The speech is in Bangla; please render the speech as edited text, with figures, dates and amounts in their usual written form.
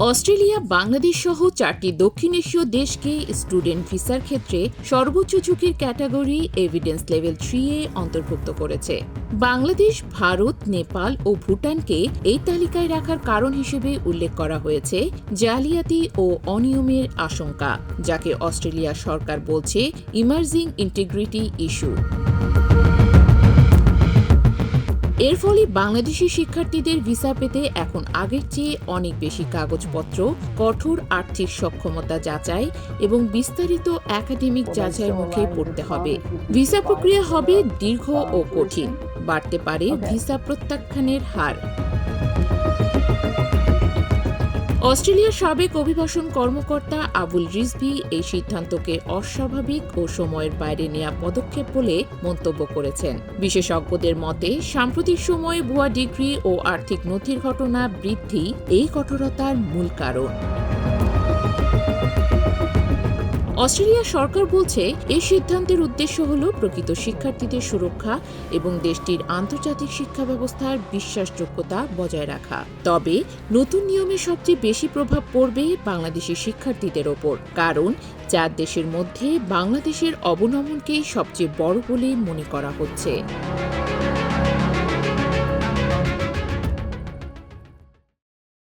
অস্ট্রেলিয়া, বাংলাদেশ সহ 4টি দক্ষিণ এশীয় দেশকে স্টুডেন্ট ভিসার ক্ষেত্রে সর্বোচ্চ ঝুঁকির ক্যাটাগরি এভিডেন্স লেভেল 3 এ অন্তর্ভুক্ত করেছে। বাংলাদেশ, ভারত, নেপাল ও ভুটানকে এই তালিকায় রাখার কারণ হিসেবে উল্লেখ করা হয়েছে জালিয়াতি ও অনিয়মের আশঙ্কা, যাকে অস্ট্রেলিয়া সরকার বলছে ইমার্জিং ইন্টিগ্রিটি ইস্যু। এর ফলে বাংলাদেশি শিক্ষার্থীদের ভিসা পেতে এখন আগের চেয়ে অনেক বেশি কাগজপত্র, কঠোর আর্থিক সক্ষমতা যাচাই এবং বিস্তারিত একাডেমিক যাচাইয়ের মুখে পড়তে হবে। ভিসা প্রক্রিয়া হবে দীর্ঘ ও কঠিন, বাড়তে পারে ভিসা প্রত্যাখ্যানের হার। অস্ট্রেলিয়ার সাবেক অভিবাসন কর্মকর্তা আবুল রিজভী এই সিদ্ধান্তকে অস্বাভাবিক ও সময়ের বাইরে নেওয়া পদক্ষেপ বলে মন্তব্য করেছেন। বিশেষজ্ঞদের মতে, সাম্প্রতিক সময়ে ভুয়া ডিগ্রি ও আর্থিক নথির ঘটনা বৃদ্ধি এই কঠোরতার মূল কারণ। অস্ট্রেলিয়া সরকার বলছে, এই সিদ্ধান্তের উদ্দেশ্য হল প্রকৃত শিক্ষার্থীদের সুরক্ষা এবং দেশটির আন্তর্জাতিক শিক্ষা ব্যবস্থার বিশ্বাসযোগ্যতা বজায় রাখা। তবে নতুন নিয়মে সবচেয়ে বেশি প্রভাব পড়বে বাংলাদেশি শিক্ষার্থীদের ওপর, কারণ 4 দেশের মধ্যে বাংলাদেশের অবনমনকেই সবচেয়ে বড় বলে মনে করা হচ্ছে।